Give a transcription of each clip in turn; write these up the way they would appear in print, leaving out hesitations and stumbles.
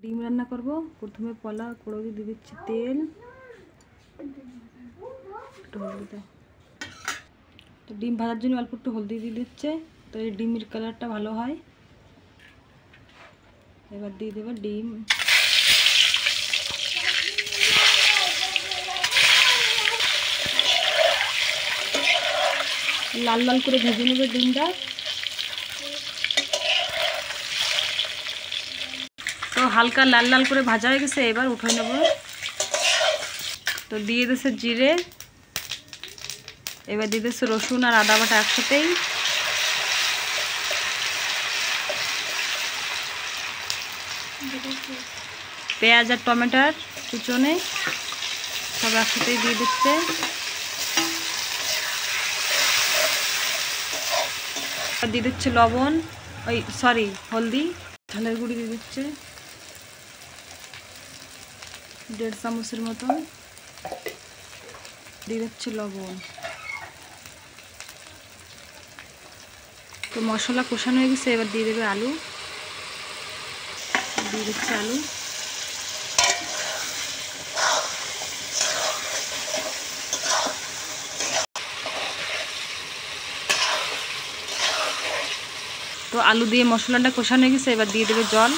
ডিম রান্না করব। প্রথমে পলা কড়াইতে দিয়ে দিচ্ছি তেল, একটু হলদি দাও। তো ডিম ভাজার জন্য অল্প একটু হলদি দিয়ে দিচ্ছে, তো এই ডিমের কালারটা ভালো হয়। এবার দিয়ে দেবে ডিম, লাল লাল করে ভেজে নেবে ডিমটা। তো হালকা লাল লাল করে ভাজা হয়ে গেছে, এবার উঠে নেব। তো দিয়ে দিয়েছে জিরে, এবার দিয়ে দিয়েছে রসুন আর আদা বাটা একসাথেই। পেঁয়াজ আর টমেটোর কুচনে সব একসাথেই দিয়ে দিচ্ছে। দিয়ে দিচ্ছে লবণ, হলদি, ঝালের গুঁড়ি দিয়ে দিচ্ছে 1.5 চামচের মতন, দিয়ে দিচ্ছে লবণ। তো মশলা কষানো হয়ে গেছে, এবার দিয়ে দেবে আলু, দিয়ে দিচ্ছে আলু। তো আলু দিয়ে মশলাটা কষানো হয়ে গেছে, এবার দিয়ে দেবে জল।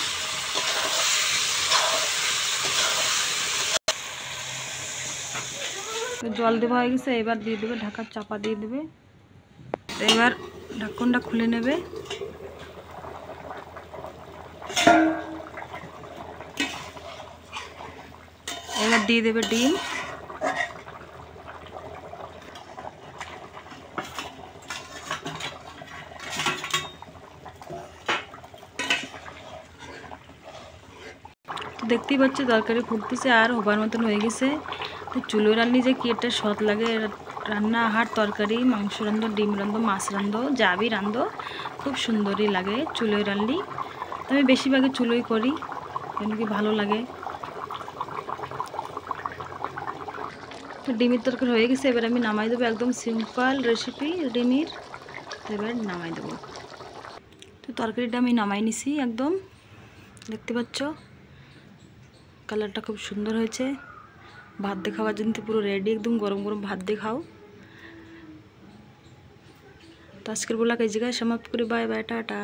তো জল দেওয়া হয়ে গেছে, এবার দিয়ে দেবে ঢাকার চাপা দিয়ে দেবে। তো এবার ঢাকনটা খুলে নেবে। এবার দিয়ে দেবে ডিম, তো দেখতেই পাচ্ছি তরকারি ফুটতেছে আর হবার মতন হয়ে গেছে। তো চুলোয় রান্নি যে কি একটা স্বাদ লাগে, রান্না আহার তরকারি, মাংস রান্ধো, ডিম রান্ধো, মাছ রান্ধো, যাবি রান্ধো, খুব সুন্দরই লাগে চুলোয় রান্নি। তো আমি বেশিরভাগই চুলোই করি, কেন কি ভালো লাগে। তো ডিমের তরকারি হয়ে গেছে, এবার আমি নামাই দেবো। একদম সিম্পল রেসিপি ডিমের, তো এবার নামাই দেবো। তো তরকারিটা আমি নামাই নিছি, একদম দেখতে পাচ্ছ কালারটা খুব সুন্দর হয়েছে। ভাত দিয়ে খাওয়ার জন্য পুরো রেডি, একদম গরম গরম ভাত দিয়ে খাও। তো আজকের ব্লগ এই জায়গায় সমাপ্ত করি। Bye bye, tata.